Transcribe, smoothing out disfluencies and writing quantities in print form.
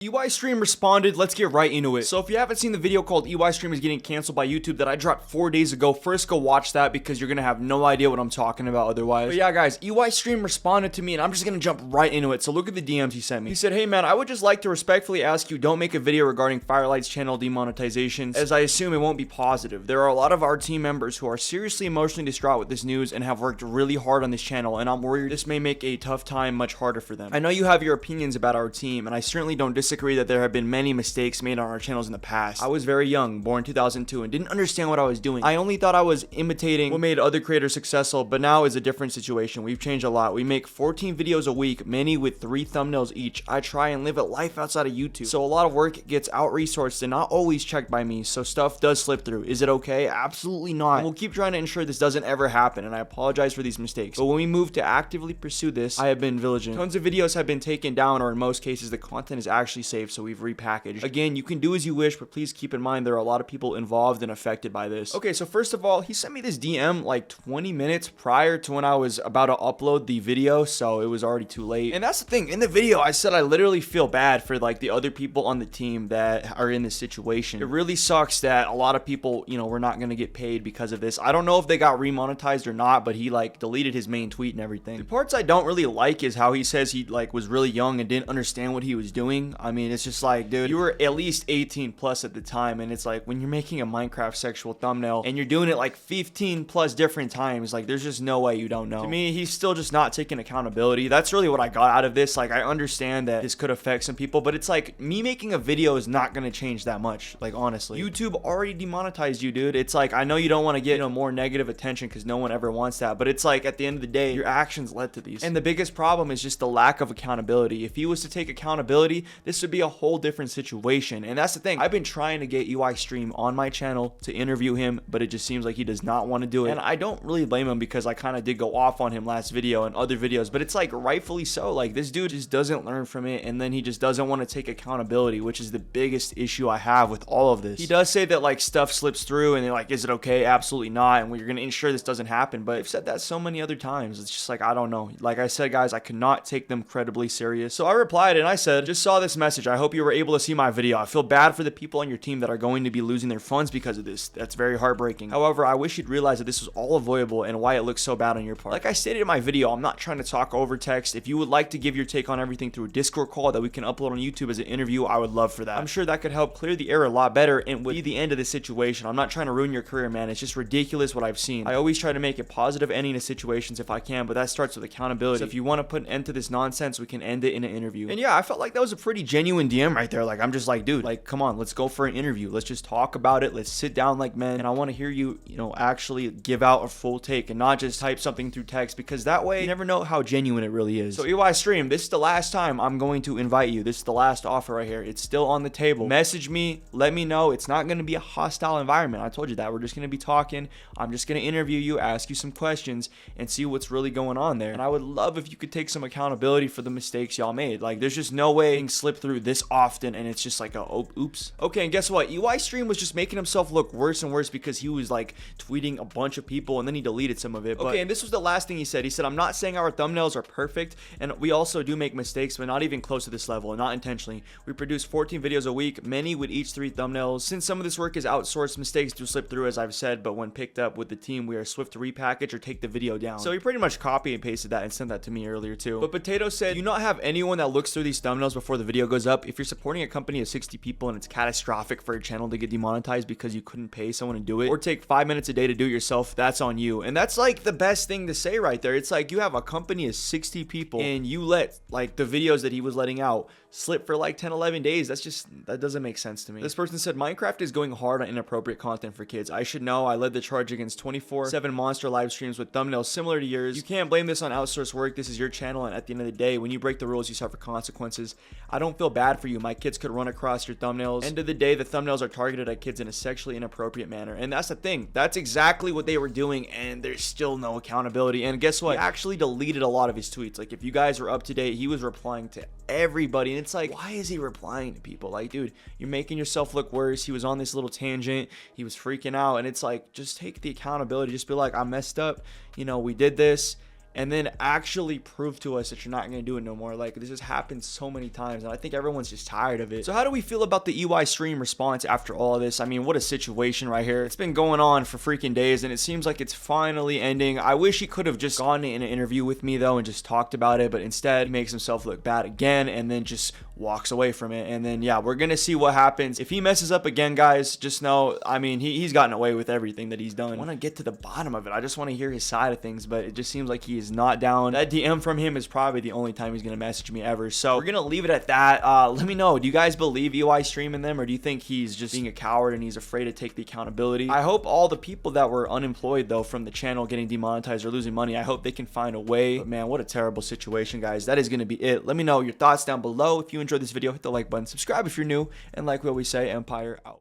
Eystreem Responded, let's get right into it. So if you haven't seen the video called Eystreem is getting canceled by YouTube that I dropped 4 days ago, first go watch that because you're gonna have no idea what I'm talking about otherwise. But yeah guys, Eystreem responded to me and I'm just gonna jump right into it. So look at the DMs he sent me. He said, hey man, I would just like to respectfully ask you don't make a video regarding Firelight's channel demonetizations, as I assume it won't be positive. There are a lot of our team members who are seriously emotionally distraught with this news and have worked really hard on this channel, and I'm worried this may make a tough time much harder for them. I know you have your opinions about our team, and I certainly don't disagree that there have been many mistakes made on our channels in the past. I was very young, born 2002, and didn't understand what I was doing. I only thought I was imitating what made other creators successful, but now is a different situation. We've changed a lot. We make 14 videos a week, many with 3 thumbnails each. I try and live a life outside of YouTube, so a lot of work gets out-resourced and not always checked by me, so stuff does slip through. Is it okay? Absolutely not. And we'll keep trying to ensure this doesn't ever happen, and I apologize for these mistakes. But when we move to actively pursue this, I have been vigilant. Tons of videos have been taken down, or in most cases, the content is actually saved, so we've repackaged. Again, you can do as you wish, but please keep in mind there are a lot of people involved and affected by this. Okay, so first of all, he sent me this DM like 20 minutes prior to when I was about to upload the video, so it was already too late. And that's the thing, in the video, I said I literally feel bad for like the other people on the team that are in this situation. It really sucks that a lot of people, you know, we're not gonna get paid because of this. I don't know if they got remonetized or not, but he like deleted his main tweet and everything. The parts I don't really like is how he says he like was really young and didn't understand what he was doing. I mean, it's just like, dude, you were at least 18 plus at the time, and it's like when you're making a Minecraft sexual thumbnail and you're doing it like 15 plus different times, like there's just no way you don't know. To me, he's still just not taking accountability. That's really what I got out of this. Like, I understand that this could affect some people, but it's like me making a video is not going to change that much. Like, honestly, YouTube already demonetized you, dude. It's like, I know you don't want to get, you know, more negative attention because no one ever wants that, but it's like at the end of the day, your actions led to these. And the biggest problem is just the lack of accountability. If he was to take accountability, this would be a whole different situation. And that's the thing, I've been trying to get Eystreem on my channel to interview him, but it just seems like he does not want to do it. And I don't really blame him because I kind of did go off on him last video and other videos, but it's like rightfully so. Like, this dude just doesn't learn from it, and then he just doesn't want to take accountability, which is the biggest issue I have with all of this. He does say that like stuff slips through and they're like, is it okay? Absolutely not, and we're going to ensure this doesn't happen. But I've said that so many other times. It's just like, I don't know. Like I said, guys, I could not take them credibly serious. So I replied and I said, just saw this message. I hope you were able to see my video. I feel bad for the people on your team that are going to be losing their funds because of this. That's very heartbreaking. However, I wish you'd realize that this was all avoidable and why it looks so bad on your part. Like I stated in my video, I'm not trying to talk over text. If you would like to give your take on everything through a Discord call that we can upload on YouTube as an interview, I would love for that. I'm sure that could help clear the air a lot better and would be the end of the situation. I'm not trying to ruin your career, man. It's just ridiculous what I've seen. I always try to make a positive ending to situations if I can, but that starts with accountability. So if you want to put an end to this nonsense, we can end it in an interview. And yeah, I felt like that was a pretty genuine DM right there. Like, I'm just like, dude, like, come on, let's go for an interview. Let's just talk about it. Let's sit down like men. And I want to hear you, you know, actually give out a full take and not just type something through text, because that way you never know how genuine it really is. So Eystreem, this is the last time I'm going to invite you. This is the last offer right here. It's still on the table. Message me. Let me know. It's not going to be a hostile environment. I told you that. We're just going to be talking. I'm just going to interview you, ask you some questions, and see what's really going on there. And I would love if you could take some accountability for the mistakes y'all made. Like, there's just no way things slip through this often, and it's just like, oh, oops. Okay, and guess what? Eystreem was just making himself look worse and worse because he was like tweeting a bunch of people and then he deleted some of it. But, okay, and this was the last thing he said. He said, I'm not saying our thumbnails are perfect, and we also do make mistakes, but not even close to this level, and not intentionally. We produce 14 videos a week, many with each 3 thumbnails. Since some of this work is outsourced, mistakes do slip through, as I've said, but when picked up with the team, we are swift to repackage or take the video down. So he pretty much copy and pasted that and sent that to me earlier too. But Potato said, do you not have anyone that looks through these thumbnails before the video goes up? If you're supporting a company of 60 people and it's catastrophic for a channel to get demonetized because you couldn't pay someone to do it, or take 5 minutes a day to do it yourself, that's on you. And that's like the best thing to say right there. It's like, you have a company of 60 people and you let like the videos that he was letting out slip for like 10-11 days. That doesn't make sense to me. This person said, Minecraft is going hard on inappropriate content for kids. I should know. I led the charge against 24/7 monster live streams with thumbnails similar to yours. You can't blame this on outsourced work. This is your channel, and at the end of the day, when you break the rules, you suffer consequences. I don't feel bad for you. My kids could run across your thumbnails. End of the day, the thumbnails are targeted at kids in a sexually inappropriate manner, and that's the thing. That's exactly what they were doing, and there's still no accountability. And guess what? He actually deleted a lot of his tweets. Like, if you guys were up to date, he was replying to everybody, and it's like, why is he replying to people? Like, dude, you're making yourself look worse. He was on this little tangent, he was freaking out, and it's like, just take the accountability. Just be like, I messed up, you know, we did this, and then actually prove to us that you're not going to do it no more. Like, this has happened so many times, and I think everyone's just tired of it. So how do we feel about the Eystreem response after all of this? I mean, what a situation right here. It's been going on for freaking days, and it seems like it's finally ending. I wish he could have just gone in an interview with me though and just talked about it, but instead he makes himself look bad again and then just walks away from it. And then, yeah, we're gonna see what happens. If he messes up again, guys, just know, I mean, he's gotten away with everything that he's done. I want to get to the bottom of it. I just want to hear his side of things, but it just seems like he is not down. That DM from him is probably the only time he's gonna message me ever. So we're gonna leave it at that. Let me know, do you guys believe Eystreem in them, or do you think he's just being a coward and he's afraid to take the accountability? I hope all the people that were unemployed though from the channel getting demonetized or losing money, I hope they can find a way. But man, what a terrible situation, guys. That is gonna be it. Let me know your thoughts down below. If you enjoyed this video, hit the like button, subscribe if you're new, and like we always say, Empire out.